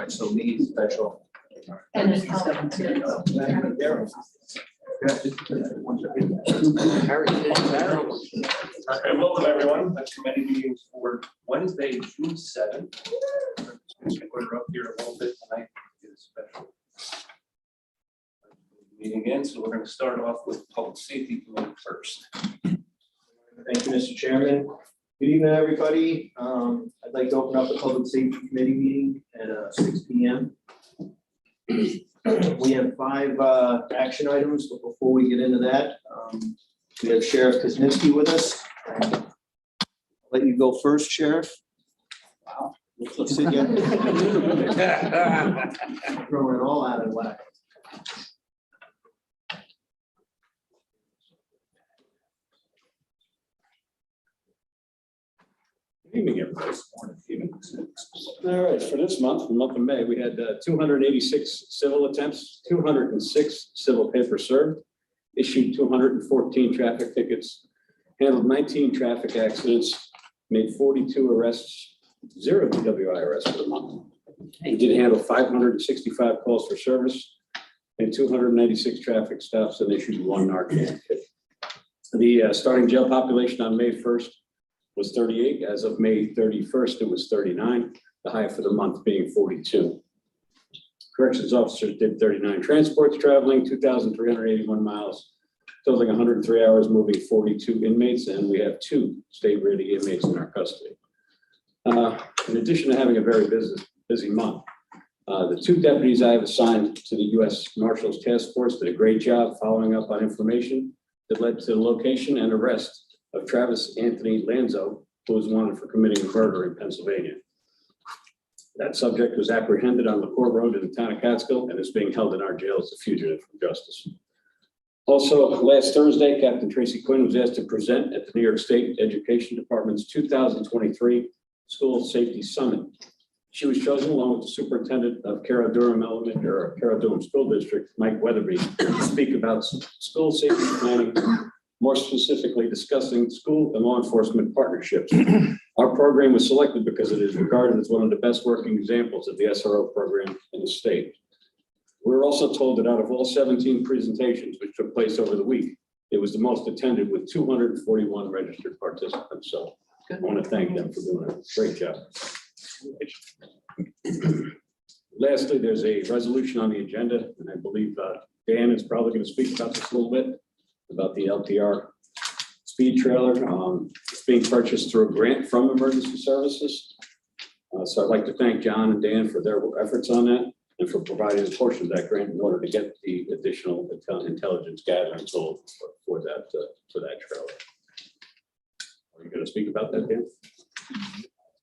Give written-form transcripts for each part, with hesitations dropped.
right, so lead special. And it's all- And welcome everyone, that's committee meeting for Wednesday, June 7th. We're up here a little bit tonight. It's special meeting in, so we're going to start off with Public Safety Committee first. Thank you, Mr. Chairman. Good evening, everybody. I'd like to open up the Public Safety Committee meeting at 6 p.m. We have 5 action items, but before we get into that, we have Sheriff Kuznitsky with us. I'll let you go first, Sheriff. Wow. Sit you. Throwing it all out of whack. Evening, everybody. All right, for this month, the month of May, we had 286 civil attempts, 206 civil papers served, issued 214 traffic tickets, handled 19 traffic accidents, made 42 arrests, 0 DWI arrests for the month. We did handle 565 calls for service and 296 traffic stops and issued 1 Narcan ticket. The starting jail population on May 1st was 38. As of May 31st, it was 39, the high for the month being 42. Corrections officers did 39 transports traveling 2,381 miles, totaling 103 hours, moving 42 inmates, and we have 2 state-ready inmates in our custody. In addition to having a very busy month, the 2 deputies I have assigned to the U.S. Marshals Task Force did a great job following up on information that led to the location and arrest of Travis Anthony Lanzo, who was wanted for committing a murder in Pennsylvania. That subject was apprehended on LaCour Road in the town of Catskill and is being held in our jail as a fugitive from justice. Also, last Thursday, Captain Tracy Quinn was asked to present at the New York State Education Department's 2023 School Safety Summit. She was chosen along with the superintendent of Carroll Durham Elementary or Carroll Durham School District, Mike Weatherby, to speak about school safety planning, more specifically discussing school and law enforcement partnerships. Our program was selected because it is regarded as one of the best working examples of the SRO program in the state. We were also told that out of all 17 presentations which took place over the week, it was the most attended with 241 registered participants. So I want to thank them for doing a great job. Lastly, there's a resolution on the agenda, and I believe Dan is probably going to speak about this a little bit, about the LPR speed trailer. It's being purchased through a grant from Emergency Services. So I'd like to thank John and Dan for their efforts on that and for providing a portion of that grant in order to get the additional intelligence gathering tool for that trailer. Are you going to speak about that, Dan?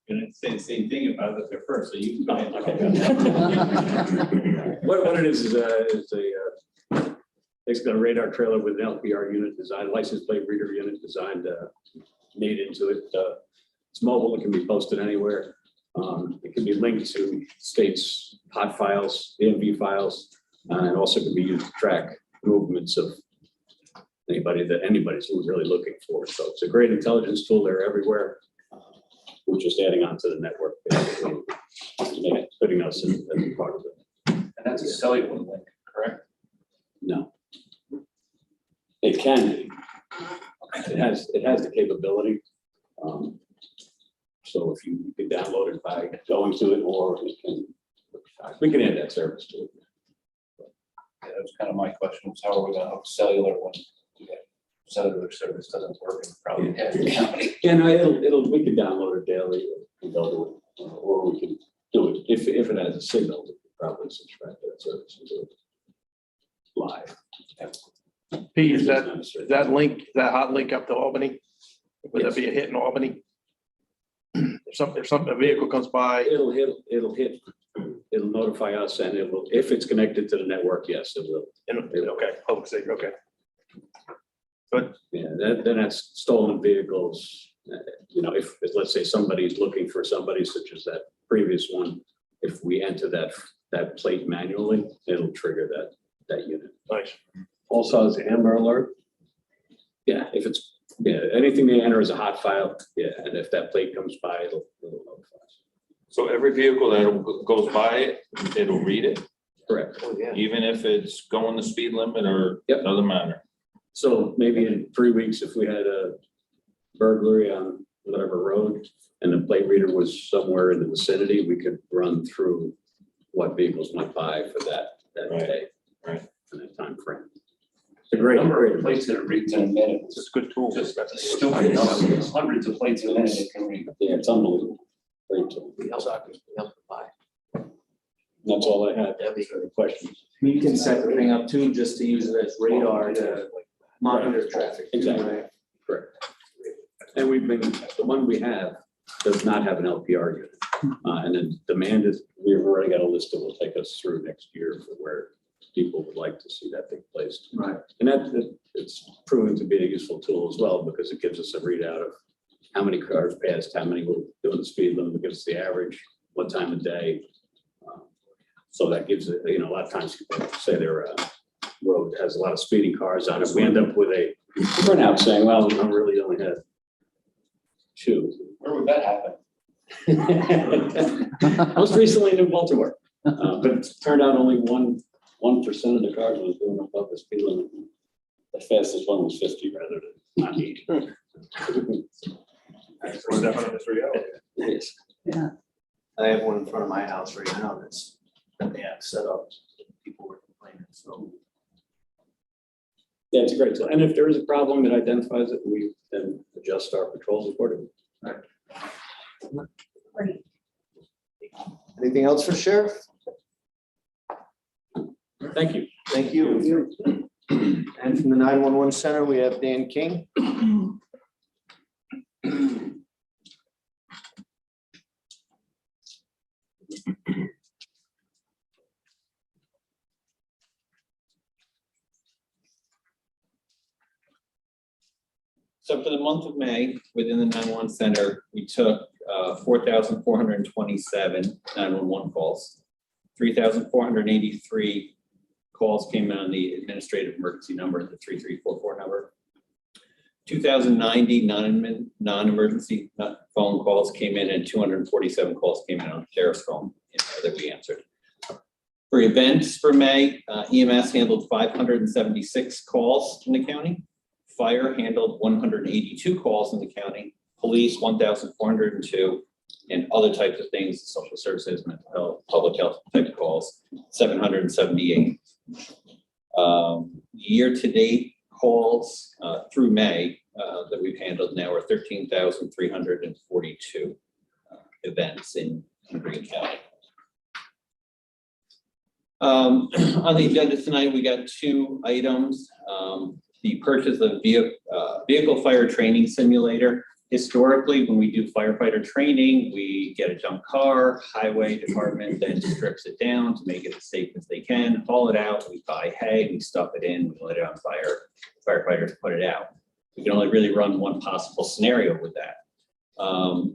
Going to say the same thing about it there first, so you can go ahead. What it is basically a radar trailer with an LPR unit design, license plate reader unit designed, made into it. It's mobile, it can be posted anywhere. It can be linked to states' hot files, DMV files, and also can be used to track movements of anybody's really looking for. So it's a great intelligence tool. They're everywhere. We're just adding on to the network, basically, putting us in as part of it. And that's a cellular link, correct? No. It can be. It has the capability. So if you can download it by going to it, or we can add that service to it. Yeah, that was kind of my question, was how are we going to hook cellular when cellular service doesn't work in probably half the county? Yeah, no, we can download it daily and go to it, or we can do it if it has a signal. We could probably subscribe to that service and do it live. Pete, is that link, that hot link up to Albany? Would that be a hit in Albany? If a vehicle comes by, It'll notify us, and it will, if it's connected to the network, yes, it will. okay, public safety, okay. But Yeah, then that's stolen vehicles. If let's say somebody's looking for somebody, such as that previous one, if we enter that plate manually, it'll trigger that unit. nice. Also, is Amber Alert? Yeah, anything they enter is a hot file. Yeah, and if that plate comes by, it'll notify us. So every vehicle that goes by it, it'll read it, Correct. Oh, yeah. even if it's going the speed limit or Yep. doesn't matter. So maybe in 3 weeks, if we had a burglary on whatever road and the plate reader was somewhere in the vicinity, we could run through what vehicles went by for that Right, day. right. For that time frame. It's a great, Number of great. plates that it reads in a minute. It's a good tool. Just stupid numbers, hundreds of plates a minute it can read. Yeah, it's unbelievable. Great tool. Else I could buy. That's all I had. For the questions. You can set the thing up too, just to use it as radar to monitor traffic. Exactly. Correct. And we've been, the one we have does not have an LPR unit. And then demand is, we've already got a list that will take us through next year for where people would like to see that take place. Right. And it's proven to be a useful tool as well, because it gives us a readout of how many cars passed, how many were doing the speed limit, it gives us the average, what time of day. So that gives it, a lot of times people say their road has a lot of speeding cars on it. We end up with a printout saying, well, we don't really only have 2. Where would that happen? Most recently in Baltimore, but it turned out only 1% of the cars was doing above the speed limit. The fastest one was 50 rather than not 80. Yes. I have one in front of my house right now that's, they have set up, people were complaining, so. Yeah, it's a great tool. And if there is a problem, it identifies it, we then adjust our patrols accordingly. Anything else for Sheriff? Thank you. Thank you. And from the 911 center, we have Dan King. So for the month of May, within the 911 center, we took 4,427 911 calls. 3,483 calls came in on the administrative emergency number, the 3344 number. 2,090 non-emergency phone calls came in, and 247 calls came in on the sheriff's phone that we answered. For events for May, EMS handled 576 calls in the county. Fire handled 182 calls in the county. Police 1,402, and other types of things, social services, mental health, public health type of calls, 778. Year-to-date calls through May that we've handled now are 13,342 events in Greene County. On the agenda tonight, we got 2 items. The purchase of vehicle fire training simulator. Historically, when we do firefighter training, we get a junk car, highway department then strips it down to make it as safe as they can, haul it out, we buy hay, we stuff it in, we let it on fire, firefighters put it out. We can only really run one possible scenario with that.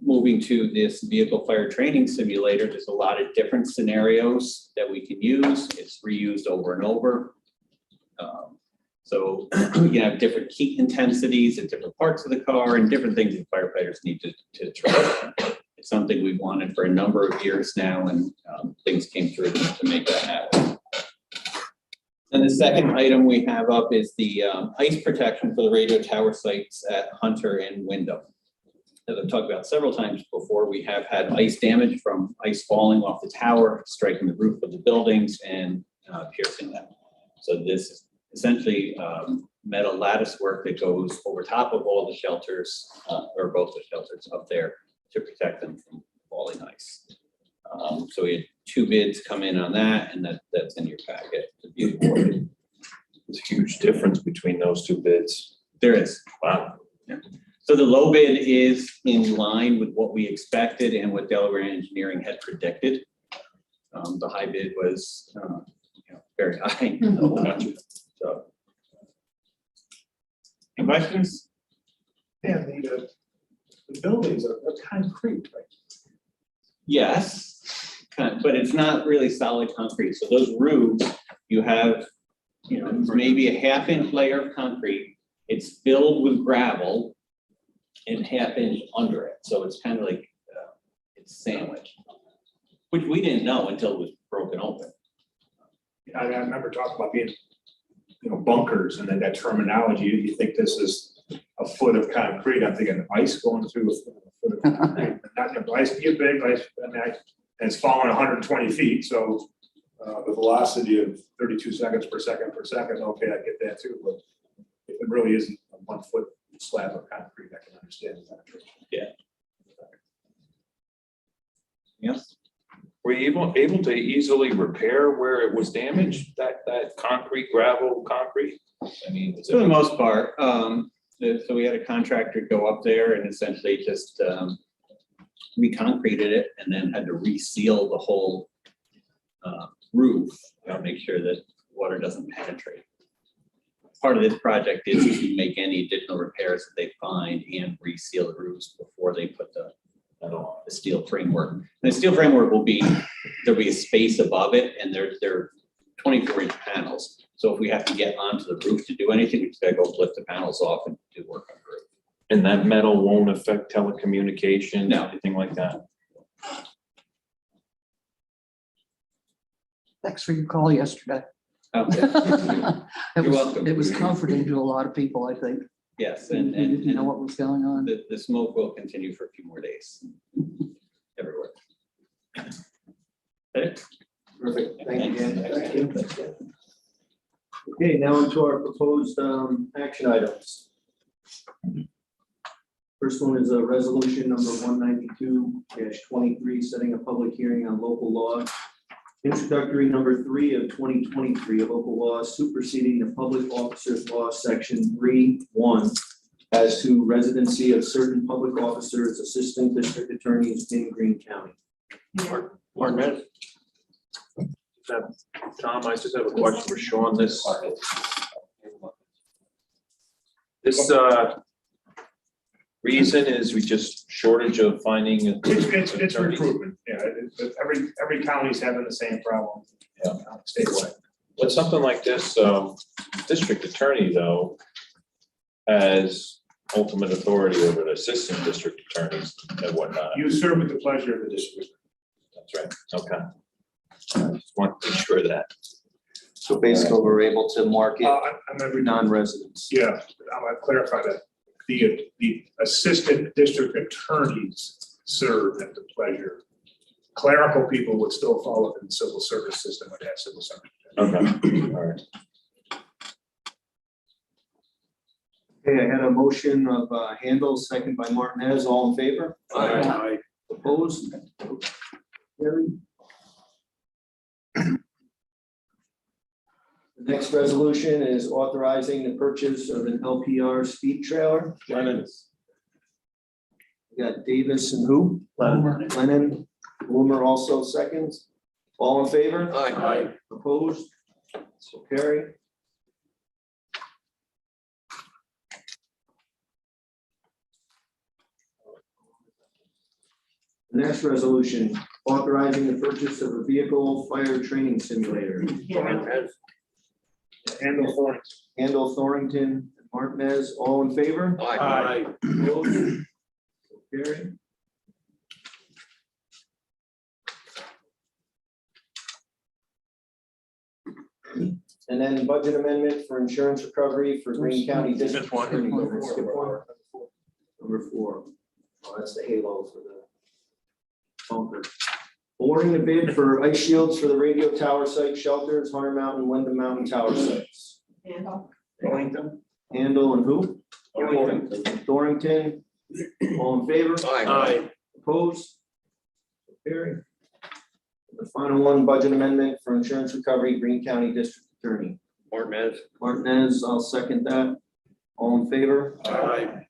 Moving to this vehicle fire training simulator, there's a lot of different scenarios that we can use. It's reused over and over. So we can have different heat intensities at different parts of the car and different things that firefighters need to try. It's something we've wanted for a number of years now, and things came through to make that happen. And the second item we have up is the ice protection for the radio tower sites at Hunter and Wyndham. As I've talked about several times before, we have had ice damage from ice falling off the tower, striking the roof of the buildings and piercing them. So this is essentially metal lattice work that goes over top of all the shelters, or both the shelters up there, to protect them from falling ice. So we had 2 bids come in on that, and that's in your packet to be awarded. There's a huge difference between those 2 bids. There is. Wow. Yeah. So the low bid is in line with what we expected and what Delaware Engineering had predicted. The high bid was very high. So, any questions? Yeah, the buildings are concrete, right? Yes, but it's not really solid concrete. So those roofs, you have, maybe a ½ inch layer of concrete. It's filled with gravel and ½ inch under it. So it's kind of like it's sandwiched. Which we didn't know until it was broken open. I remember talking about being, bunkers and then that terminology, you think this is a foot of concrete, I'm thinking ice going through a foot of concrete. Not, ice be a big ice, and it's falling 120 feet, so the velocity of 32 seconds per second, okay, I get that too, but if it really isn't a 1 foot slab of concrete, I can understand that. Yes. Were you able to easily repair where it was damaged, that concrete, gravel, concrete? I mean, is For the it, most part, so we had a contractor go up there and essentially just reconcreted it and then had to reseal the whole roof to make sure that water doesn't penetrate. Part of this project is to make any additional repairs that they find and reseal the roofs before they put the steel framework. And the steel framework will be, there'll be a space above it and they're 24-inch panels. So if we have to get onto the roof to do anything, we just gotta go lift the panels off and do work on the roof. and that metal won't affect telecommunications, No. anything like that? Thanks for your call yesterday. Okay. It You're was, welcome. it was comforting to a lot of people, I think. Yes, You and didn't know what was going on. the smoke will continue for a few more days everywhere. Perfect, thank you, Dan. Okay, now into our proposed action items. First one is a resolution number 192-23, setting a public hearing on local law. Introductory number 3 of 2023, a local law superseding the public officers law section 3(1) as to residency of certain public officers, assistant district attorneys in Greene County. Martin, Tom, I just have a question for Sean. This reason is we just shortage of finding. It's attorneys? recruitment, yeah, every county's having the same problem. Yeah. Statewide. But something like this, district attorney though, has ultimate authority over the assistant district attorneys and whatnot. You serve at the pleasure of the district. That's right, okay. I just want to be sure of that. So basically, we're able to market I'm every non-residents. Yeah, I'm gonna clarify that. The assistant district attorneys serve at the pleasure. Clerical people would still fall within the civil service system, would have civil service. Okay, all right. Okay, I had a motion of Handel, second by Martinez, all in favor? Aye. Opposed? Carried. The next resolution is authorizing the purchase of an LPR speed trailer. We got Davis and who? Lennon. Boomer also seconds. All in favor? Aye. Opposed? So carry. The next resolution, authorizing the purchase of a vehicle fire training simulator. Handle Thornton. Handel, Thornton, and Martinez, all in favor? Aye. Opposed? So carry. And then budget amendment for insurance recovery for Greene County District. This one. Attorney. Skip one. Number 4. Oh, that's the halo for the bunker. Awarding the bid for ice shields for the radio tower site shelters, Hunter Mountain, Wyndham Mountain tower sites. Wellington. Handel and who? Thornton. Thornton. All in favor? Aye. Opposed? Carry. The final one, budget amendment for insurance recovery, Greene County District Attorney. Martinez, I'll second that. All in favor? Aye.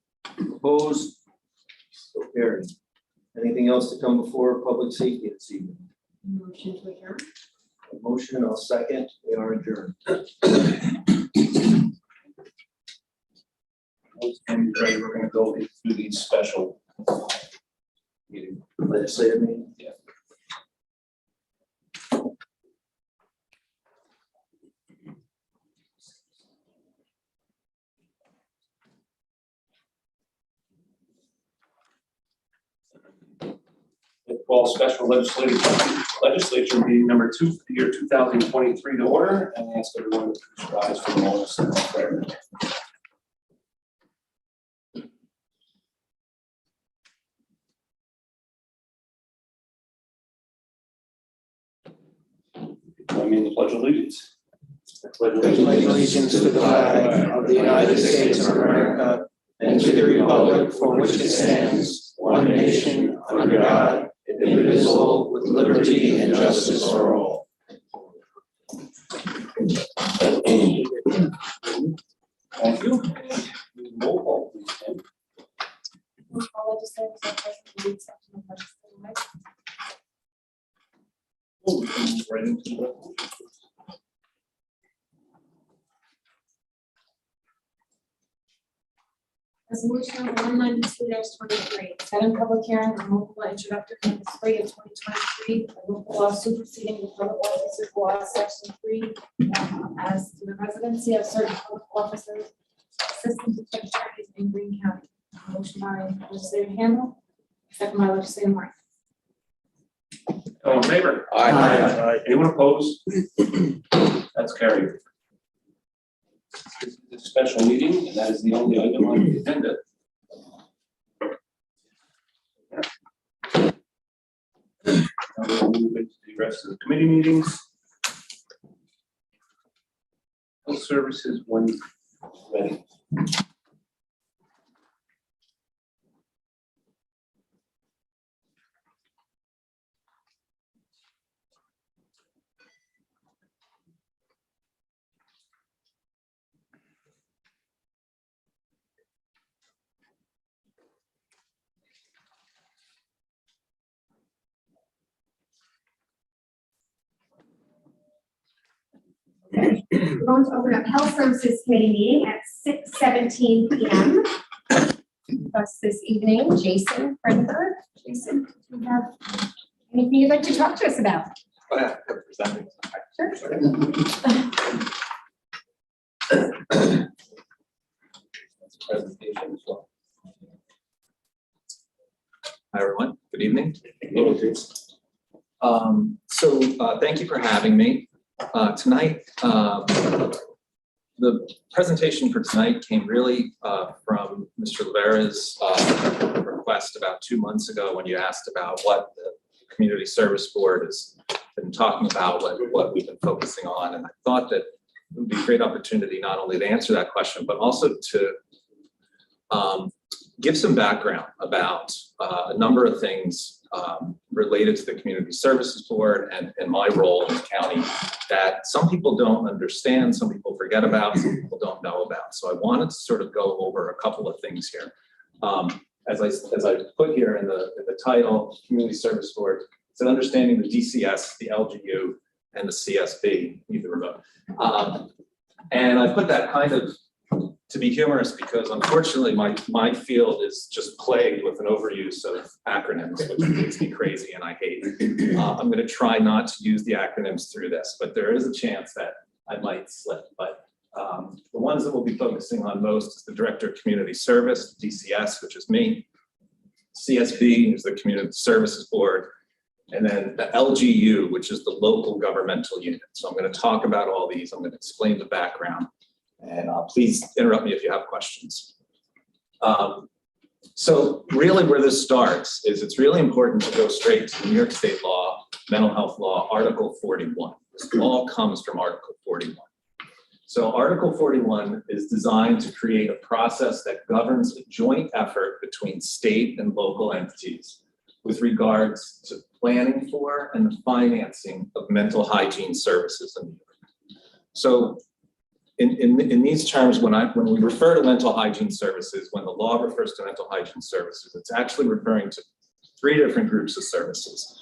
Opposed? So carried. Anything else to come before public safety this evening? Motion to adjourn. A motion, I'll second. We are adjourned. And we're gonna go through these special meeting. Legislative meeting. Yeah. call special legislature meeting number 2 for the year 2023 to order and ask everyone to please rise for the moment of prayer. Join me in the Pledge of Allegiance. I pledge allegiance to the flag of the United States of America and to the republic for which it stands, one nation, under God, indivisible, with liberty and justice for all. Thank you. Roll call, please, Tim. All legislators are present in the section of legislative rights. Oh, we can move right into the resolution. Resolution number 192-23, setting public hearing on local law introductory number 3 of 2023, a local law superseding the public officers law section 3 as to the residency of certain public officers, assistant district attorneys in Greene County. Motion by legislator Handle, second by legislator Martin. All in favor? Aye. Anyone opposed? That's carried. This is a special meeting, and that is the only item on the agenda. Now we'll move into the rest of the committee meetings. Health services, when ready. We're going to open up Health Services Committee meeting at 6:17 p.m. With us this evening, Jason Fredenberg. Jason, do you have anything you'd like to talk to us about? Sure. Presentation as well. Hi, everyone. Good evening. Thank you for having me. Tonight, the presentation for tonight came really from Mr. Levera's request about 2 months ago when you asked about what the Community Service Board has been talking about, what we've been focusing on. And I thought that it would be a great opportunity not only to answer that question, but also to give some background about a number of things related to the Community Services Board and my role in the county that some people don't understand, some people forget about, some people don't know about. So I wanted to sort of go over a couple of things here. As I put here in the title, Community Service Board, it's an understanding the DCS, the LGU, and the CSB, either remote. And I put that kind of to be humorous because unfortunately my field is just plagued with an overuse of acronyms, which makes me crazy and I hate. I'm going to try not to use the acronyms through this, but there is a chance that I might slip. But the ones that we'll be focusing on most is the Director of Community Service, DCS, which is me, CSB is the Community Services Board, and then the LGU, which is the local governmental unit. So I'm going to talk about all these. I'm going to explain the background. And please interrupt me if you have questions. So really where this starts is it's really important to go straight to the New York State law, mental health law, Article 41. This all comes from Article 41. So Article 41 is designed to create a process that governs a joint effort between state and local entities with regards to planning for and the financing of mental hygiene services in New York. So in these terms, when we refer to mental hygiene services, when the law refers to mental hygiene services, it's actually referring to 3 different groups of services.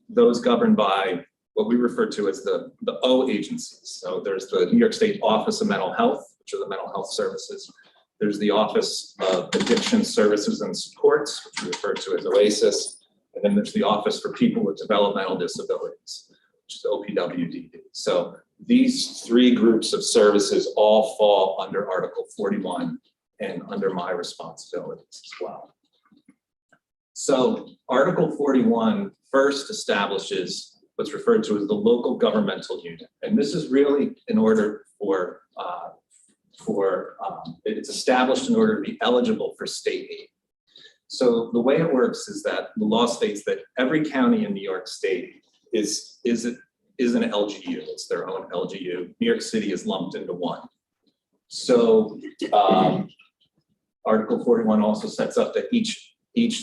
Those governed by what we refer to as the O agencies. So there's the New York State Office of Mental Health, which are the mental health services. There's the Office of Addiction Services and Supports, which we refer to as OASIS. And then there's the Office for People with Developmental Disabilities, which is OPWDD. So these 3 groups of services all fall under Article 41 and under my responsibilities as well. So Article 41 first establishes what's referred to as the local governmental unit. And this is really in order it's established in order to be eligible for state aid. So the way it works is that the law states that every county in New York State is an LGU. It's their own LGU. New York City is lumped into one. So Article 41 also sets up that each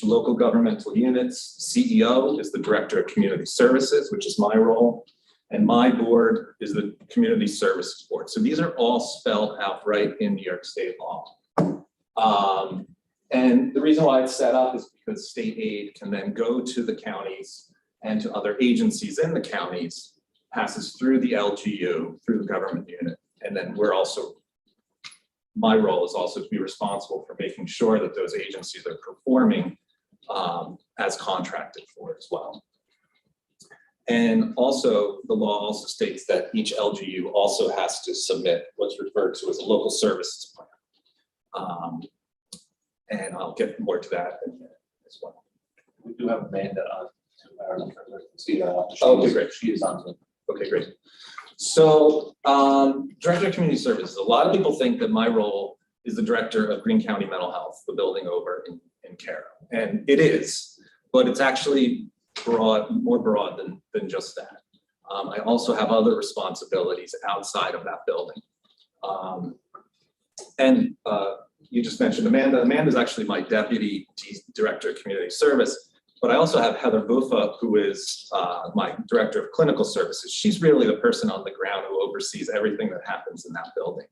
local governmental unit's CEO is the Director of Community Services, which is my role, and my board is the Community Services Board. So these are all spelled out right in New York State law. And the reason why it's set up is because state aid can then go to the counties and to other agencies in the counties, passes through the LGU, through the government unit, and then my role is also to be responsible for making sure that those agencies are performing as contracted for as well. And also, the law also states that each LGU also has to submit what's referred to as a local services plan. And I'll get more to that in a minute as well. We do have Amanda on. See, Okay, great. She is on. Okay, great. So, Director of Community Services, a lot of people think that my role is the Director of Greene County Mental Health, the building over in Caro. And it is, but it's actually more broad than just that. I also have other responsibilities outside of that building. You just mentioned Amanda. Amanda's actually my Deputy Director of Community Service. But I also have Heather Buffa, who is my Director of Clinical Services. She's really the person on the ground who oversees everything that happens in that building.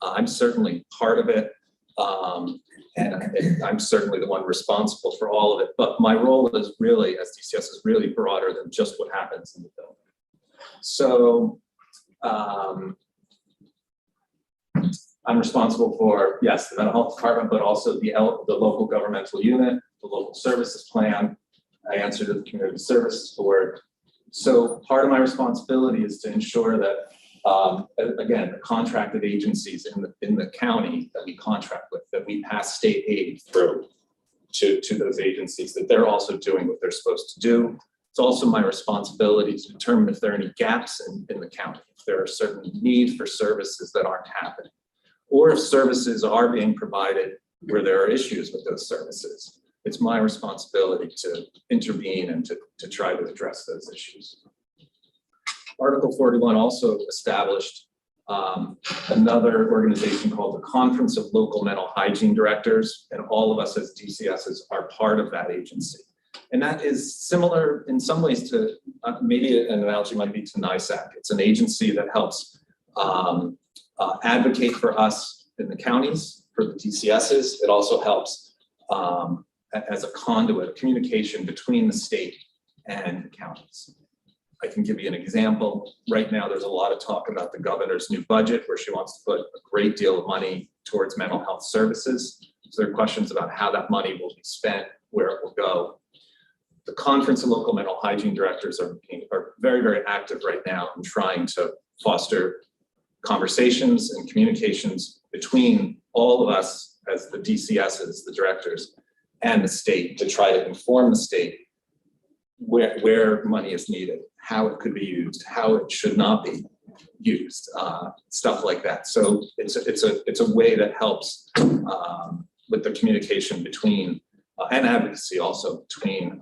I'm certainly part of it, and I'm certainly the one responsible for all of it. But my role is really, as DCS, is really broader than just what happens in the building. So I'm responsible for, yes, the mental health department, but also the local governmental unit, the local services plan. I answer to the Community Services Board. So part of my responsibility is to ensure that, again, the contracted agencies in the county that we contract with, that we pass state aid through to those agencies, that they're also doing what they're supposed to do. It's also my responsibility to determine if there are any gaps in the county, if there are certain needs for services that aren't happening, or if services are being provided where there are issues with those services. It's my responsibility to intervene and to try to address those issues. Article 41 also established another organization called the Conference of Local Mental Hygiene Directors, and all of us as DCSs are part of that agency. And that is similar in some ways to, maybe an analogy might be to NISAC. It's an agency that helps advocate for us in the counties, for the DCSs. It also helps as a conduit of communication between the state and the counties. I can give you an example. Right now, there's a lot of talk about the governor's new budget, where she wants to put a great deal of money towards mental health services. So there are questions about how that money will be spent, where it will go. The Conference of Local Mental Hygiene Directors are very, very active right now in trying to foster conversations and communications between all of us as the DCSs, the directors, and the state, to try to inform the state where money is needed, how it could be used, how it should not be used, stuff like that. So it's a way that helps with the communication between and advocacy also between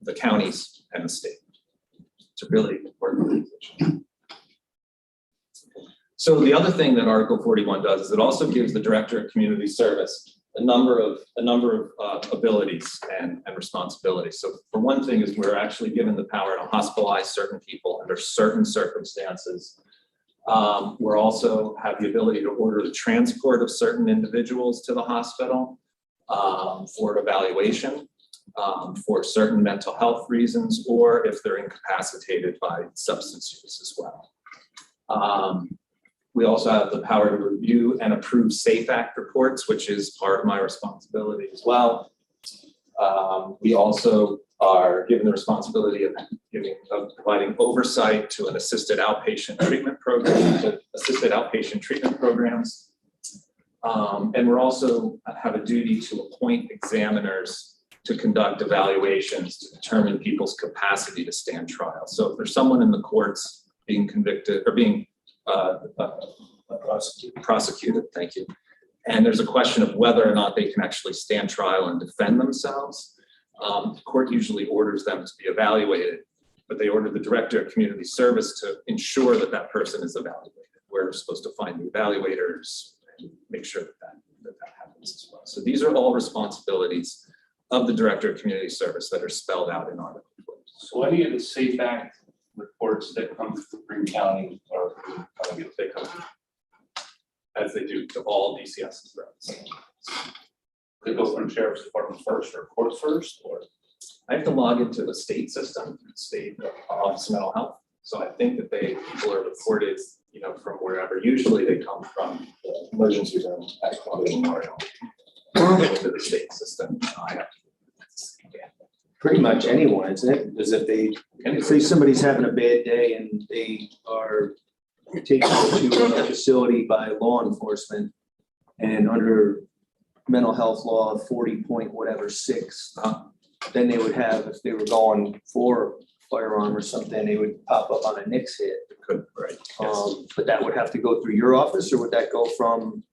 the counties and the state. It's a really important position. So the other thing that Article 41 does is it also gives the Director of Community Service a number of abilities and responsibilities. So for one thing is we're actually given the power to hospitalize certain people under certain circumstances. We're also have the ability to order the transport of certain individuals to the hospital for evaluation, for certain mental health reasons, or if they're incapacitated by substance use as well. We also have the power to review and approve SAFE Act reports, which is part of my responsibility as well. We also are given the responsibility of providing oversight to an assisted outpatient treatment program, to assisted outpatient treatment programs. And we're also have a duty to appoint examiners to conduct evaluations to determine people's capacity to stand trial. So if there's someone in the courts being convicted or being prosecuted, thank you, and there's a question of whether or not they can actually stand trial and defend themselves, the court usually orders them to be evaluated, but they order the director of community service to ensure that that person is evaluated. We're supposed to find the evaluators and make sure that happens as well. So these are all responsibilities of the director of community service that are spelled out in Article 12. So any of the Safe Act reports that come from Greene County or they come as they do to all DCSs throughout the state. They go from sheriff's department first or court first, or I have to log into the state system, state office of mental health. So I think that people are reported, from wherever. Usually they come from the emergency room at Columbia Memorial to the state system. I have to Pretty much anyone, isn't it? Because if they, say somebody's having a bad day and they are taken to a facility by law enforcement and under mental health law 40.6, then they would have, if they were going for firearm or something, they would pop up on a NICS hit. Could, right. But that would have to go through your office, or would that go from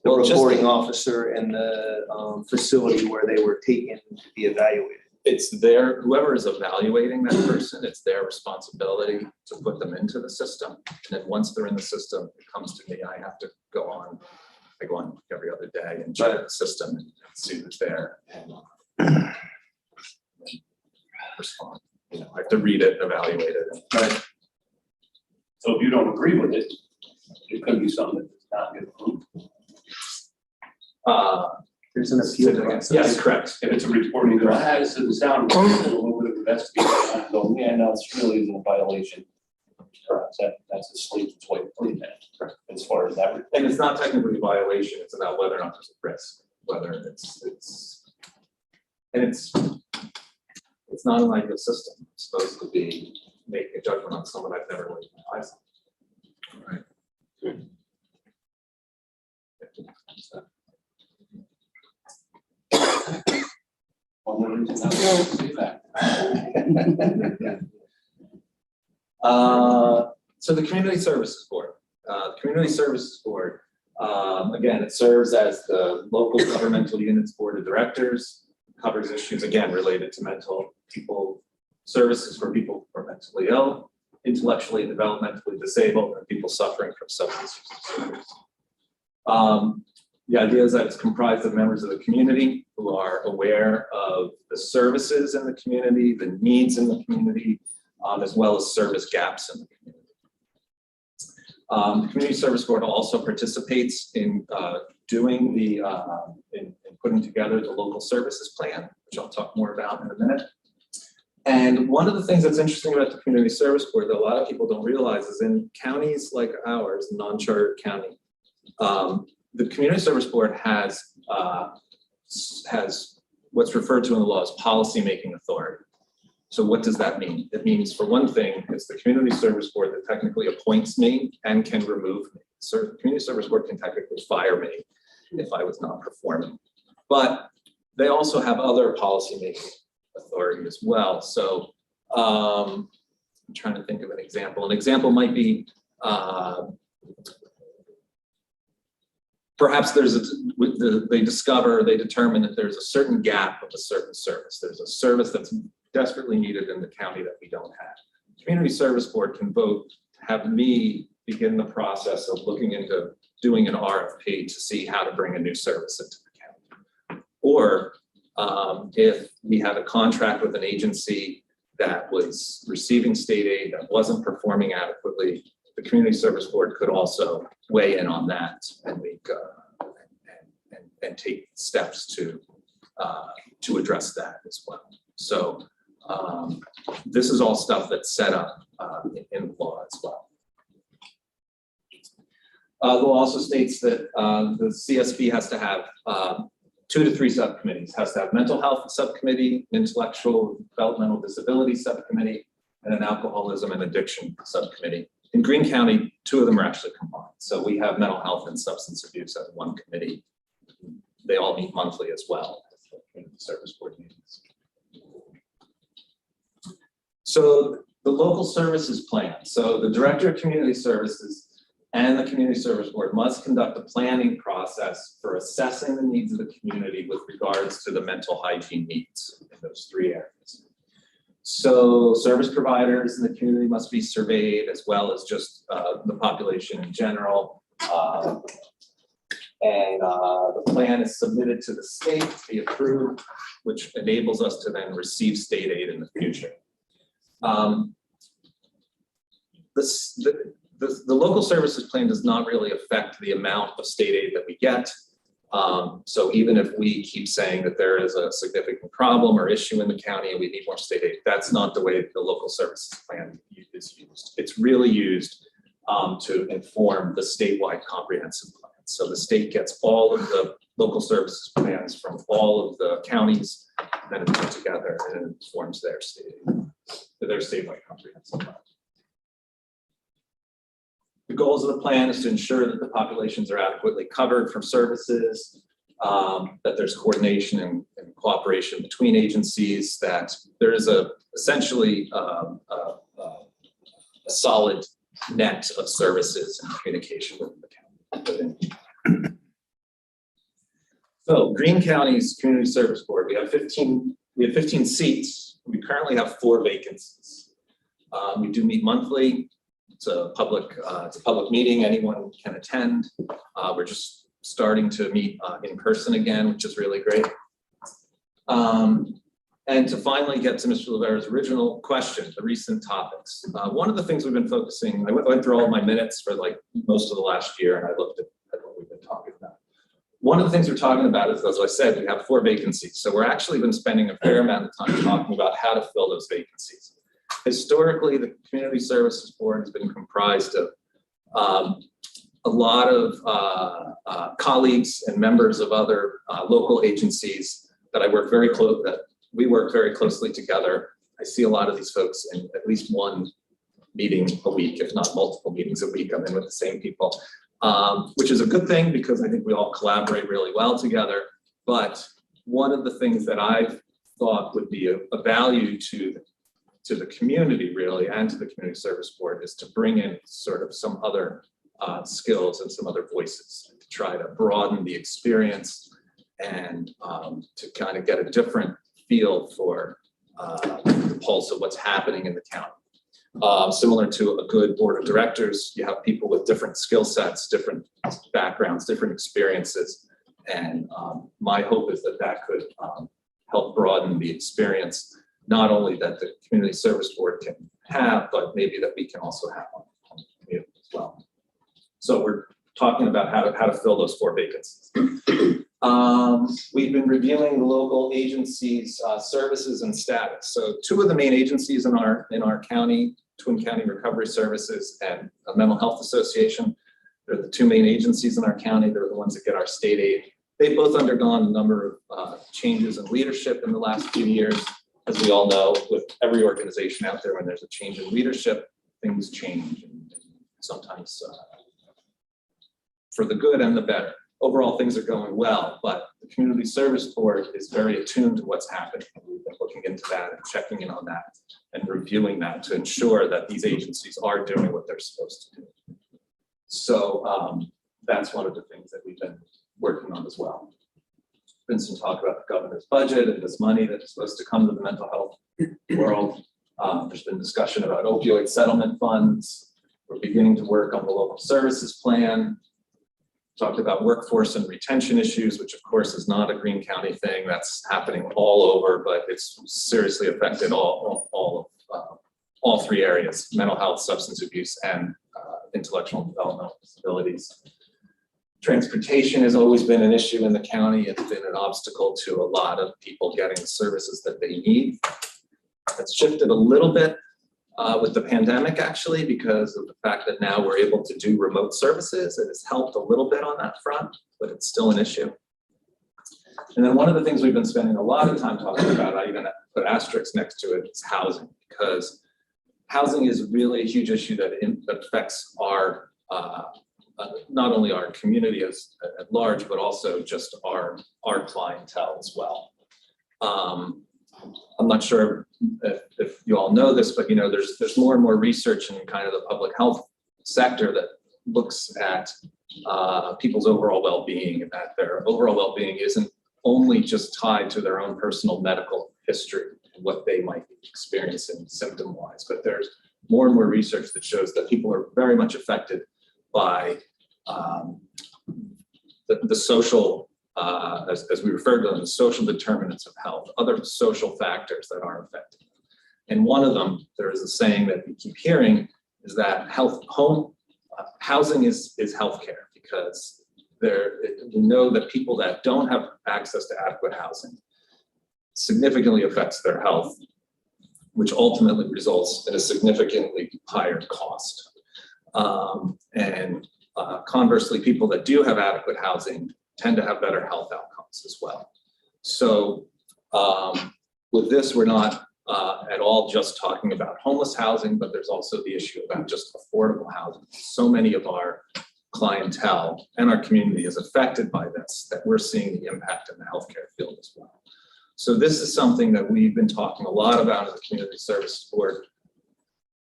the Well, just reporting officer and the facility where they were taken to be evaluated? It's whoever is evaluating that person, it's their responsibility to put them into the system. And then once they're in the system, it comes to me. I have to go on. I go on every other day and check the system and see who's there and respond. I have to read it, evaluate it. Right. so if you don't agree with it, it could be something that does not get approved. There's an appeal process. Yes, correct. If it's a report, either has to the sound, a little bit of investigation, and go, yeah, no, it's really isn't a violation. That's a slate that's waiting for you then, as far as that. And it's not technically a violation, it's about whether or not there's a risk, whether it's not unlike the system. It's supposed to be making a judgment on someone I've never laid my eyes on. Right. One more reason not to say that. So the Community Services Board. The Community Services Board, again, it serves as the local governmental units board of directors, covers issues, again, related to mental services for people who are mentally ill, intellectually and developmentally disabled, and people suffering from substance use disorders. The idea is that it's comprised of members of the community who are aware of the services in the community, the needs in the community, as well as service gaps in the community. The Community Service Board also participates in doing in putting together the local services plan, which I'll talk more about in a minute. And one of the things that's interesting about the Community Service Board that a lot of people don't realize is in counties like ours, non-chartered county, the Community Service Board has what's referred to in the law as policy-making authority. So what does that mean? It means, for one thing, it's the Community Service Board that technically appoints me and can remove me. So the Community Service Board can technically fire me if I was not performing. But they also have other policy-making authority as well. So I'm trying to think of an example. An example might be perhaps they determine that there's a certain gap of a certain service. There's a service that's desperately needed in the county that we don't have. The Community Service Board can vote to have me begin the process of looking into doing an RFP to see how to bring a new service into the county. Or if we had a contract with an agency that was receiving state aid that wasn't performing adequately, the Community Service Board could also weigh in on that and make and take steps to address that as well. So this is all stuff that's set up in the law as well. The law also states that the CSB has to have 2 to 3 subcommittees. Has to have mental health subcommittee, intellectual developmental disability subcommittee, and an alcoholism and addiction subcommittee. In Greene County, 2 of them are actually combined. So we have mental health and substance abuse as one committee. They all meet monthly as well, community service board meetings. So the local services plan, so the director of community services and the community service board must conduct a planning process for assessing the needs of the community with regards to the mental hygiene needs in those 3 areas. So service providers in the community must be surveyed, as well as just the population in general. The plan is submitted to the state to be approved, which enables us to then receive state aid in the future. The local services plan does not really affect the amount of state aid that we get. So even if we keep saying that there is a significant problem or issue in the county and we need more state aid, that's not the way the local services plan is used. It's really used to inform the statewide comprehensive plan. So the state gets all of the local services plans from all of the counties, then it's put together and it informs their statewide comprehensive plan. The goals of the plan is to ensure that the populations are adequately covered for services, that there's coordination and cooperation between agencies, that there is essentially a solid net of services and communication within the county. So Greene County's Community Service Board, we have 15 seats. We currently have 4 vacancies. We do meet monthly. It's a public meeting. Anyone can attend. We're just starting to meet in person again, which is really great. And to finally get to Mr. Rivera's original question, the recent topics. One of the things we've been focusing, I went through all of my minutes for like most of the last year, and I looked at what we've been talking about. One of the things we're talking about is, as I said, we have 4 vacancies. So we're actually been spending a fair amount of time talking about how to fill those vacancies. Historically, the Community Services Board has been comprised of a lot of colleagues and members of other local agencies that we work very closely together. I see a lot of these folks in at least one meeting a week, if not multiple meetings a week. I'm in with the same people, which is a good thing because I think we all collaborate really well together. But one of the things that I've thought would be a value to the community really, and to the Community Service Board, is to bring in sort of some other skills and some other voices to try to broaden the experience and to kind of get a different feel for the pulse of what's happening in the county. Similar to a good board of directors, you have people with different skill sets, different backgrounds, different experiences. And my hope is that could help broaden the experience, not only that the Community Service Board can have, but maybe that we can also have on the community as well. So we're talking about how to fill those 4 vacancies. We've been reviewing the local agencies' services and status. So 2 of the main agencies in our county, Twin County Recovery Services and a Mental Health Association, they're the 2 main agencies in our county. They're the ones that get our state aid. They've both undergone a number of changes in leadership in the last few years. As we all know, with every organization out there, when there's a change in leadership, things change, and sometimes for the good and the better. Overall, things are going well, but the Community Service Board is very attuned to what's happening. We've been looking into that and checking in on that and reviewing that to ensure that these agencies are doing what they're supposed to do. So that's one of the things that we've been working on as well. Been some talk about the governor's budget and this money that's supposed to come to the mental health world. There's been discussion about opioid settlement funds. We're beginning to work on the local services plan. Talked about workforce and retention issues, which of course is not a Greene County thing. That's happening all over, but it's seriously affected all 3 areas: mental health, substance abuse, and intellectual and developmental disabilities. Transportation has always been an issue in the county. It's been an obstacle to a lot of people getting the services that they need. It's shifted a little bit with the pandemic, actually, because of the fact that now we're able to do remote services. It has helped a little bit on that front, but it's still an issue. And then one of the things we've been spending a lot of time talking about, I even put asterisks next to it, is housing, because housing is really a huge issue that affects our not only our community at large, but also just our clientele as well. I'm not sure if you all know this, but there's more and more research in kind of the public health sector that looks at people's overall well-being, and that their overall well-being isn't only just tied to their own personal medical history and what they might be experiencing symptom-wise, but there's more and more research that shows that people are very much affected by the social, as we referred to them, the social determinants of health, other social factors that are affected. And one of them, there is a saying that we keep hearing, is that housing is healthcare, because we know that people that don't have access to adequate housing significantly affects their health, which ultimately results in a significantly higher cost. Conversely, people that do have adequate housing tend to have better health outcomes as well. So with this, we're not at all just talking about homeless housing, but there's also the issue about just affordable housing. So many of our clientele and our community is affected by this, that we're seeing the impact in the healthcare field as well. So this is something that we've been talking a lot about as a community services board.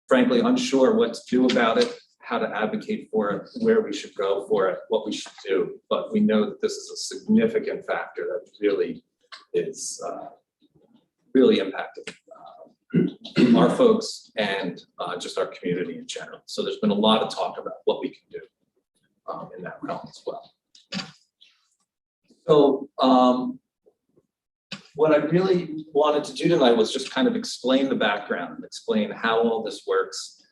Frankly, unsure what to do about it, how to advocate for it, where we should go for it, what we should do. But we know that this is a significant factor that really is really impacting our folks and just our community in general. So there's been a lot of talk about what we can do in that realm as well. So what I really wanted to do tonight was just kind of explain the background and explain how all this works,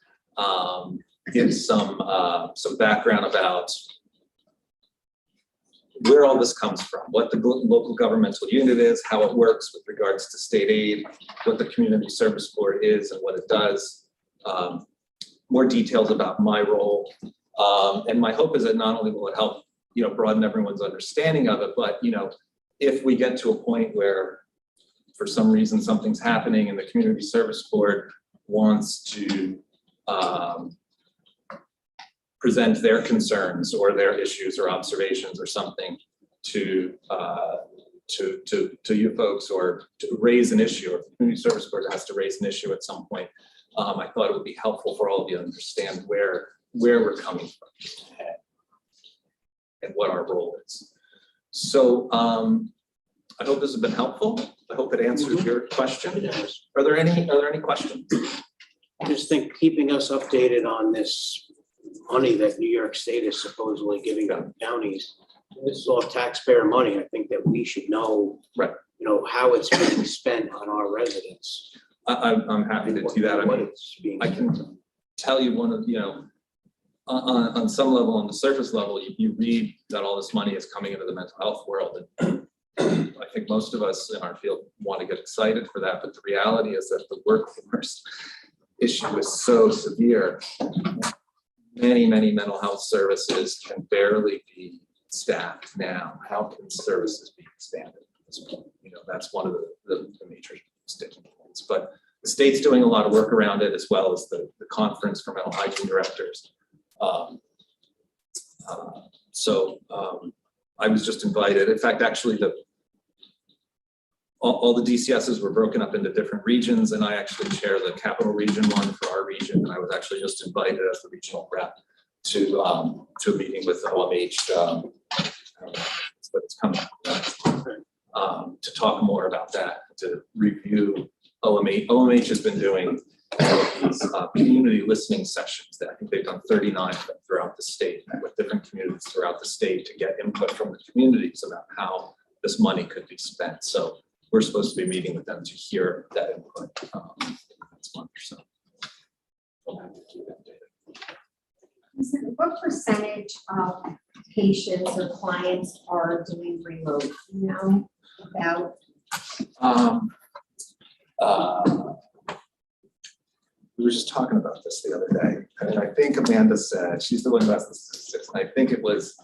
give some background about where all this comes from, what the local governmental unit is, how it works with regards to state aid, what the community service board is and what it does, more details about my role. And my hope is that not only will it help, broaden everyone's understanding of it, but, if we get to a point where for some reason something's happening and the community service board wants to present their concerns or their issues or observations or something to you folks, or to raise an issue, or if the community service board has to raise an issue at some point, I thought it would be helpful for all of you to understand where we're coming from and what our role is. So I hope this has been helpful. I hope it answers your question. Are there any questions? I just think keeping us updated on this money that New York State is supposedly giving counties, this is all taxpayer money. I think that we should know, right, how it's being spent on our residents. I'm happy to do that. I mean, I can tell you one of, on some level, on the surface level, you read that all this money is coming into the mental health world. And I think most of us in our field want to get excited for that. But the reality is that the workforce issue is so severe. Many mental health services can barely be staffed now. How can services be expanded at this point? That's one of the major sticking points. But the state's doing a lot of work around it, as well as the Conference for Mental Hygiene Directors. I was just invited. In fact, actually, all the DCSs were broken up into different regions, and I actually chair the capital region one for our region. And I was actually just invited as the regional rep to a meeting with OMH, but it's coming up, to talk more about that, to review OMH. OMH has been doing these community listening sessions that I think they've done 39 of them throughout the state, with different communities throughout the state, to get input from the communities about how this money could be spent. So we're supposed to be meeting with them to hear that input next month or so. We'll have to keep updated. What percentage of patients or clients are doing remote? About? We were just talking about this the other day, and I think Amanda said, she's the one who has the statistics, and I think it was,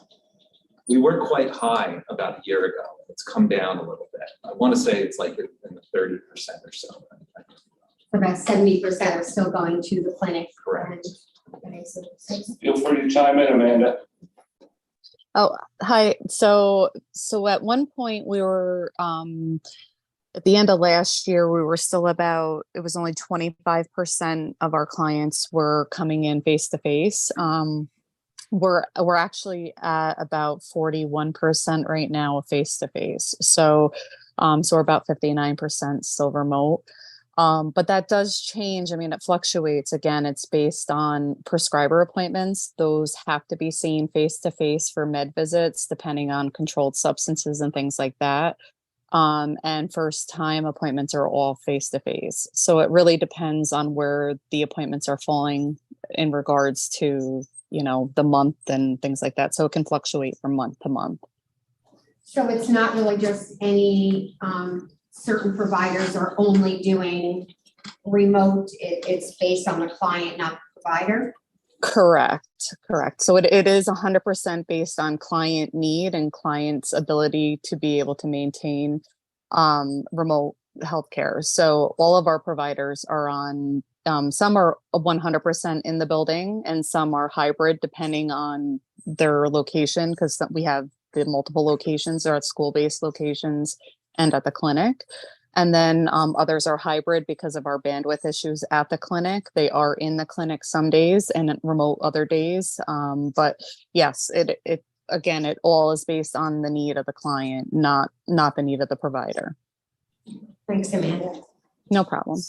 we were quite high about a year ago. It's come down a little bit. I want to say it's like in the 30% or so. About 70% are still going to the clinic. Correct. Feel free to chime in, Amanda. Oh, hi. So at one point we were at the end of last year, we were still about, it was only 25% of our clients were coming in face to face. We're actually at about 41% right now of face to face. So we're about 59% still remote. But that does change. I mean, it fluctuates. Again, it's based on prescriber appointments. Those have to be seen face to face for med visits, depending on controlled substances and things like that. And first time appointments are all face to face. So it really depends on where the appointments are falling in regards to, the month and things like that. So it can fluctuate from month to month. So it's not really just any certain providers are only doing remote, it's based on the client, not the provider? Correct. So it is 100% based on client need and client's ability to be able to maintain remote healthcare. So all of our providers are on, some are 100% in the building and some are hybrid depending on their location, because we have the multiple locations are at school-based locations and at the clinic. And then others are hybrid because of our bandwidth issues at the clinic. They are in the clinic some days and remote other days. But yes, it again, it all is based on the need of the client, not the need of the provider. Thanks, Amanda. No problem.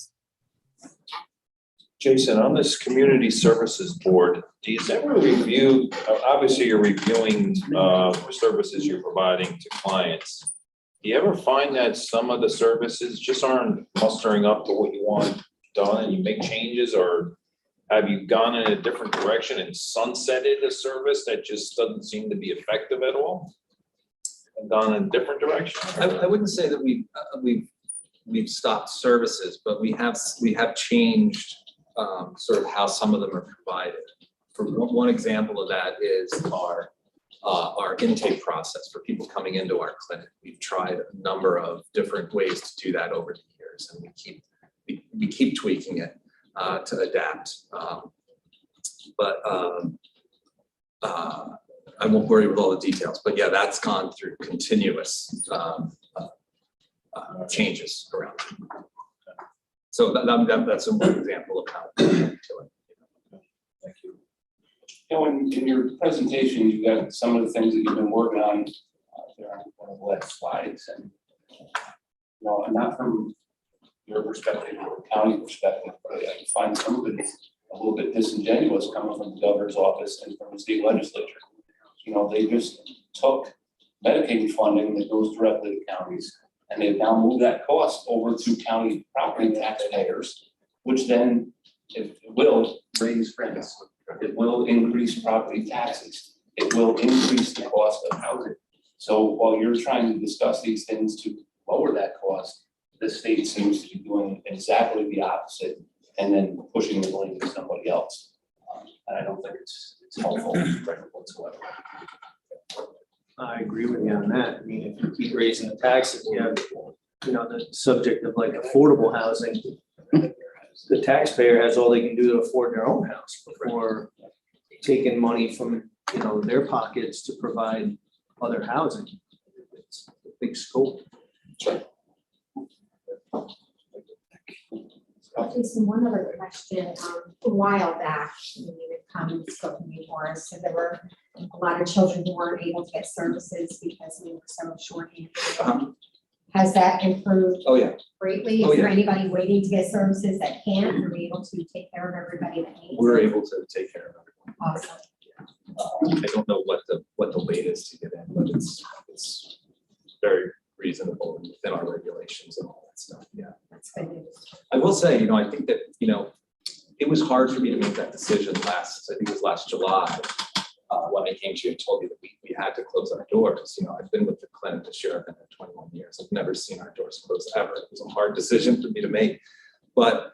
Jason, on this community services board, do you ever review, obviously you're reviewing services you're providing to clients. Do you ever find that some of the services just aren't mustering up to what you want done and you make changes, or have you gone in a different direction and sunsetted a service that just doesn't seem to be effective at all? And gone in a different direction? I wouldn't say that we've stopped services, but we have changed sort of how some of them are provided. For one example of that is our intake process for people coming into our clinic. We've tried a number of different ways to do that over the years, and we keep tweaking it to adapt. But I won't worry with all the details, but yeah, that's gone through continuous changes around. So that's one example of how to do it. Thank you. In your presentation, you've got some of the things that you've been working on there on one of the last slides, and not from your perspective or county perspective, but I find some of it a little bit disingenuous coming from the governor's office and from the state legislature. They just took Medicaid funding that goes directly to counties, and they've now moved that cost over to county property taxpayers, which then it will raise rents. It will increase property taxes. It will increase the cost of housing. So while you're trying to discuss these things to lower that cost, the state seems to be doing exactly the opposite and then pushing the blame to somebody else. And I don't think it's helpful whatsoever. I agree with you on that. I mean, if you keep raising the taxes, you have, the subject of like affordable housing. The taxpayer has all they can do to afford their own house before taking money from, their pockets to provide other housing. It's a big scope. Jason, one other question. A while back, when you had come and spoken before, so there were a lot of children who weren't able to get services because we were so short-handed. Has that improved? Oh, yeah. Greatly? Is there anybody waiting to get services that can't? Are we able to take care of everybody that needs? We're able to take care of everyone. Awesome. I don't know what the weight is to get in, but it's very reasonable within our regulations and all that stuff. Yeah. That's good news. I will say, I think that, it was hard for me to make that decision I think it was last July, when I came to you and told you that we had to close our doors. I've been with the clinic this year, I've been there 21 years. I've never seen our doors closed ever. It was a hard decision for me to make, but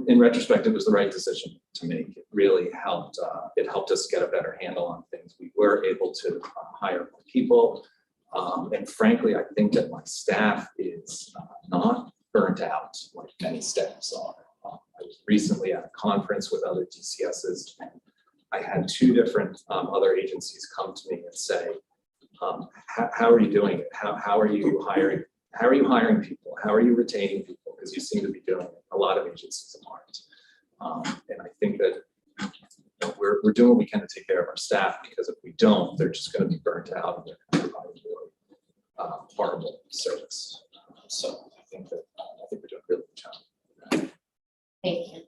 in retrospect, it was the right decision to make. It really helped. It helped us get a better handle on things. We were able to hire more people. And frankly, I think that my staff is not burnt out like many staffs are. I was recently at a conference with other DCSs, and I had two different other agencies come to me and say, how are you doing it? How are you hiring How are you hiring people? How are you retaining people? Because you seem to be doing it. A lot of agencies aren't. And I think that we're doing what we can to take care of our staff, because if we don't, they're just going to be burnt out and they're going to provide really horrible service. So I think we're doing a really good job. Thank you.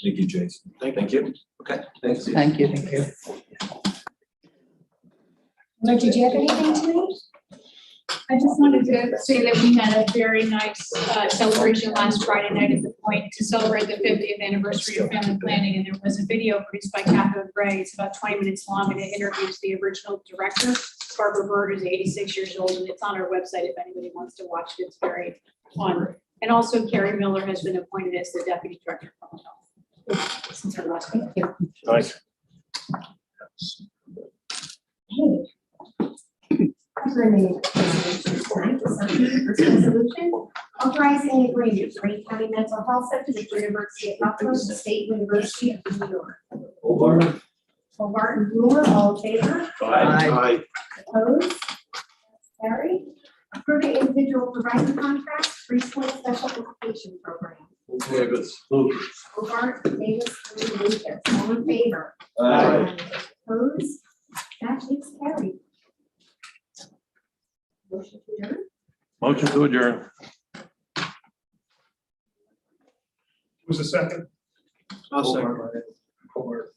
Thank you, Jason. Thank you. Okay. Thanks. Thank you. Laura, did you have anything tonight? I just wanted to say that we had a very nice celebration last Friday night at the Point to celebrate the 50th anniversary of family planning, and there was a video produced by Catherine Gray. It's about 20 minutes long, and it interviews the original director, Barbara Bird, who's 86 years old, and it's on our website if anybody wants to watch it. It's very fun. And also Carrie Miller has been appointed as the deputy director of public health since her last meeting. Nice. Resolution authorizing agreement for Greene County Mental Health Center with University of Buffalo, State University of New York. Hobart and Brewer, all in favor? Aye. Opposed? Carried. Approving individual provider contracts, preschool special education program. Hobart, Davis, Green, Lucas, all in favor? Opposed? That is carried. Motion to adjourn? Motion to adjourn. Who's the second? I'll second. Hobart.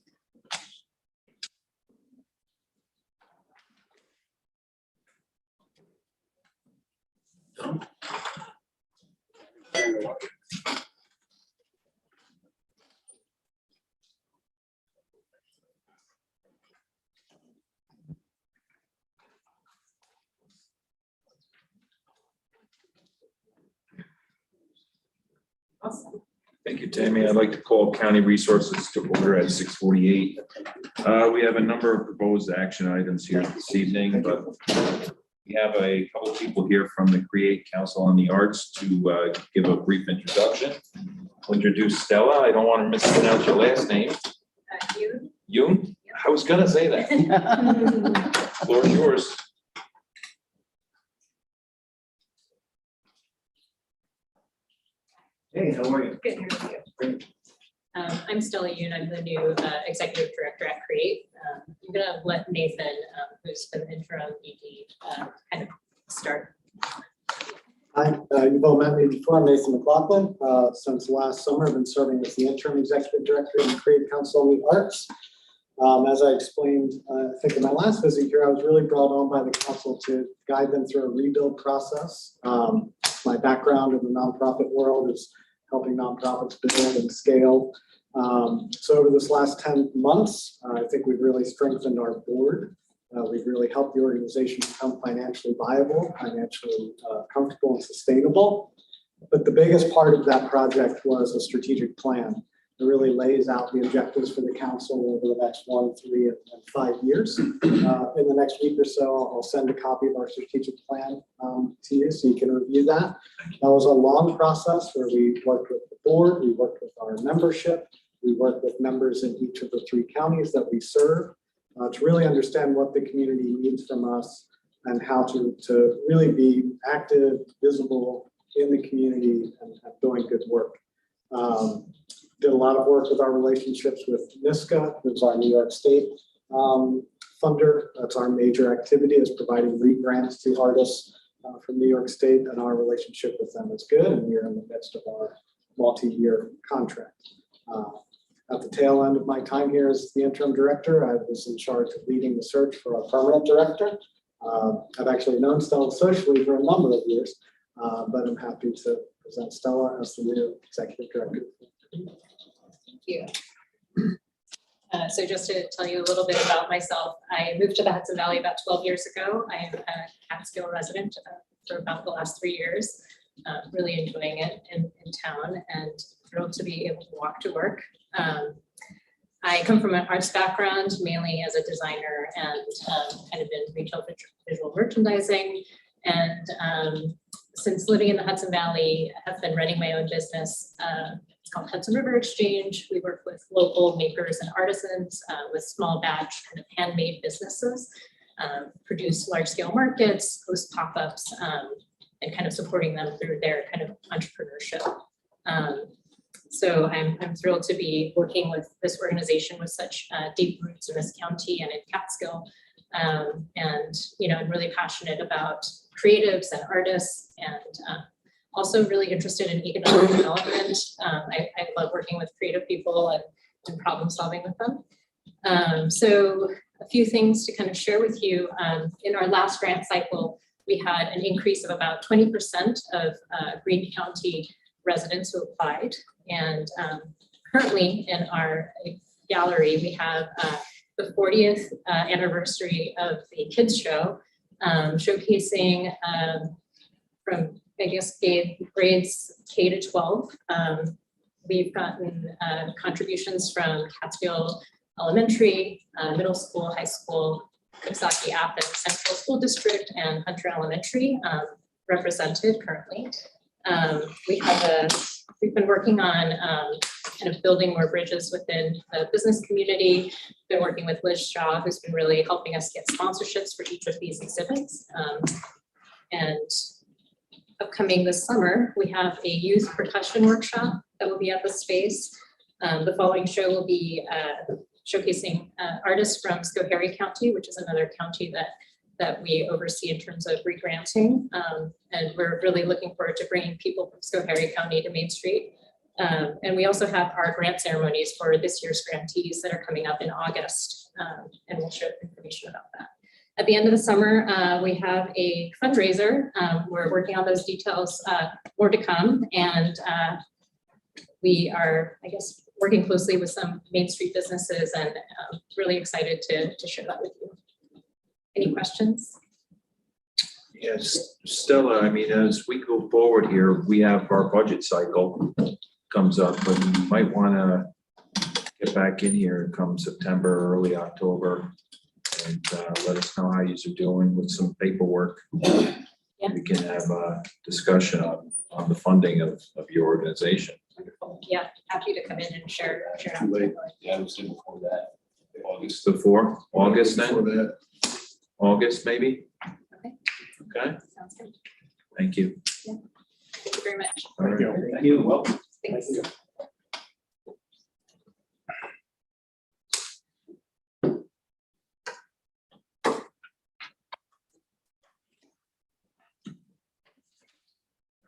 Awesome. Thank you, Tammy. I'd like to call County Resources to order at 6:48. We have a number of proposed action items here this evening, but we have a couple of people here from the Create Council on the Arts to give a brief introduction. I'll introduce Stella. I don't want to mispronounce your last name. Yoon? I was gonna say that. Floor is yours. Hey, how are you? Good, how are you? I'm Stella Yoon. I'm the new executive director at Create. I'm gonna let Nathan, who's been the interim ED, kind of start. Hi, you've all met me before. I'm Nathan McLaughlin. Since last summer, I've been serving as the interim executive director in the Creative Council on the Arts. As I explained, I think in my last visit here, I was really brought on by the council to guide them through a rebuild process. My background in the nonprofit world is helping nonprofits build and scale. So over this last 10 months, I think we've really strengthened our board. We've really helped the organization become financially viable, financially comfortable and sustainable. But the biggest part of that project was a strategic plan. It really lays out the objectives for the council over the next 1, 3, and 5 years. In the next week or so, I'll send a copy of our strategic plan to you so you can review that. That was a long process where we worked with the board, we worked with our membership, we worked with members in each of the 3 counties that we serve to really understand what the community needs from us and how to really be active, visible in the community and doing good work. Did a lot of work with our relationships with NISCA, who's our New York State funder. That's our major activity, is providing grants to artists from New York State, and our relationship with them is good, and we're in the midst of our multi-year contract. At the tail end of my time here as the interim director, I was in charge of leading the search for our permanent director. I've actually known Stella socially for a number of years, but I'm happy to present Stella as the new executive director. Thank you. So just to tell you a little bit about myself, I moved to the Hudson Valley about 12 years ago. I am a Catskill resident for about the last 3 years, really enjoying it in town and thrilled to be able to walk to work. I come from an arts background, mainly as a designer and kind of in retail visual merchandising. And since living in the Hudson Valley, I have been running my own business. It's called Hudson River Exchange. We work with local makers and artisans with small batch kind of handmade businesses. produce large-scale markets, host pop-ups, and kind of supporting them through their kind of entrepreneurship. So I'm thrilled to be working with this organization with such deep roots in this county and in Catskill. And, you know, I'm really passionate about creatives and artists, and also really interested in economic development. I love working with creative people and problem solving with them. So a few things to kind of share with you. In our last grant cycle, we had an increase of about 20% of Greene County residents who applied. And currently in our gallery, we have the 40th anniversary of the kids show, showcasing from, I guess, grades K to 12. We've gotten contributions from Catskill Elementary, middle school, high school, Coxsackie Athens Central School District, and Hunter Elementary represented currently. We've been working on kind of building more bridges within the business community. Been working with Liz Shaw, who's been really helping us get sponsorships for each of these exhibits. And upcoming this summer, we have a youth percussion workshop that will be at the space. The following show will be showcasing artists from Schoharie County, which is another county that we oversee in terms of regranting. And we're really looking forward to bringing people from Schoharie County to Main Street. And we also have our grant ceremonies for this year's grantees that are coming up in August. And we'll share information about that. At the end of the summer, we have a fundraiser. We're working on those details, more to come. And we are, I guess, working closely with some Main Street businesses, and really excited to share that with you. Any questions? Yes, Stella, I mean, as we go forward here, we have our budget cycle comes up, but you might want to get back in here come September, early October, and let us know how you're doing with some paperwork. Yeah. We can have a discussion on the funding of your organization. Wonderful. Yeah, happy to come in and share. Yeah, I was saying before that, August. Before August then? August, maybe? Okay. Okay, Sounds good. thank you. Yeah. Thank you very much. All right. Thank you. Welcome. Thanks.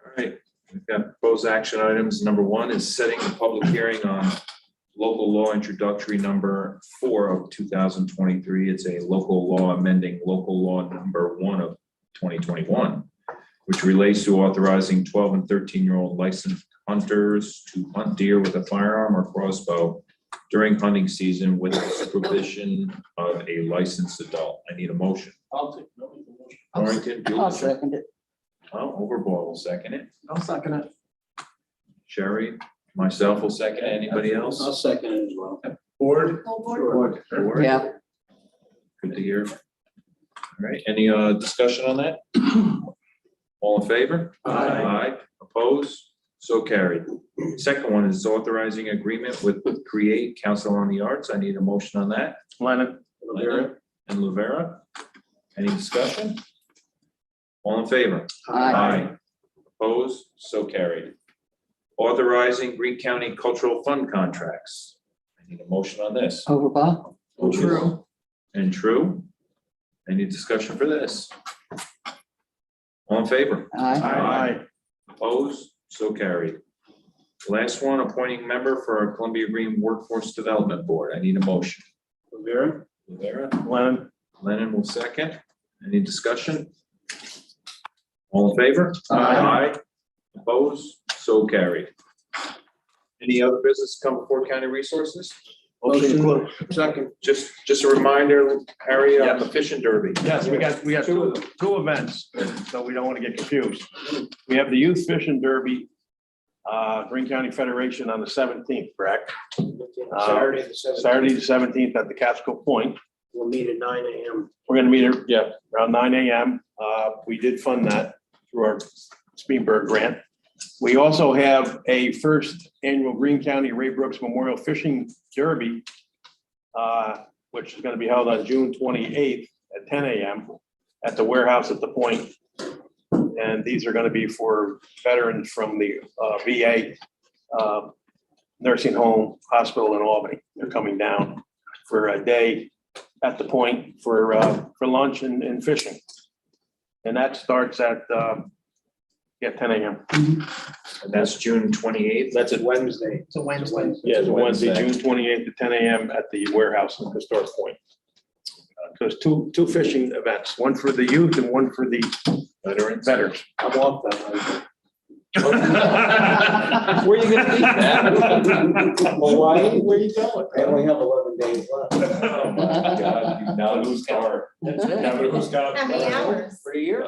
All right, we've got proposed action items. Number one is setting a public hearing on local law introductory number 4 of 2023. It's a local law amending local law number 1 of 2021, which relates to authorizing 12 and 13-year-old licensed hunters to hunt deer with a firearm or crossbow during hunting season with the supervision of a licensed adult. I need a motion. I'll take no motion. Warrington, I'll Bueller. second it. Overboard will second it. I'll second it. Sherry, myself will second it. Anybody I'll else? second it as well. Board? Board. Board? Yeah. Good to hear. All right, any discussion on that? All in favor? Aye. Opposed? So carried. Second one is authorizing agreement with Create Council on the Arts. I need a motion on that. Lennon. Lennon and Rivera. Any discussion? All in favor? Aye. Opposed? So carried. Authorizing Greene County Cultural Fund contracts. I need a motion on this. Overbaugh. True. And true. Any discussion for this? All in favor? Aye. Opposed? So carried. Last one, appointing member for our Columbia Green Workforce Development Board. I need a motion. Rivera? Rivera. Lennon. Lennon will second. Any discussion? All in favor? Aye. Opposed? So carried. Any other business come before County Resources? Motion to close. Second. Just a reminder, Harry, on the fishing derby. Yes, we got two events, so we don't want to get confused. We have the Youth Fishing Derby, Greene County Federation on the 17th, correct? Saturday the 17th. Saturday the 17th at the Catskill Point. We'll meet at 9 a.m. We're gonna meet here, yeah, around 9 a.m. We did fund that through our Spielberg grant. We also have a first annual Greene County Ray Brooks Memorial Fishing Derby, which is gonna be held on June 28th at 10 a.m. at the warehouse at the Point. And these are going to be for veterans from the VA nursing home hospital in Albany. They're coming down for a day at the Point for lunch and fishing. And that starts at 10 a.m. And that's June 28th. That's a Wednesday. It's a Wednesday. Yeah, it's a Wednesday, Wednesday. June 28th at 10 a.m. at the warehouse in Historic Point. So it's two fishing events, one for the youth and one for the Veterans. veterans. I'm off that night. Where are you gonna be, man? Hawaii, where you going? I only have 11 days left. Oh my God, you now lose car. Now who's got? How many hours? For a year.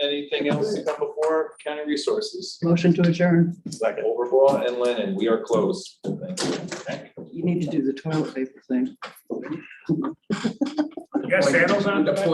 Anything else to come before county resources? Motion to adjourn. Second. Overbroad and Lennon, we are closed. Thank you. You need to do the toilet paper thing. You got sandals on tonight?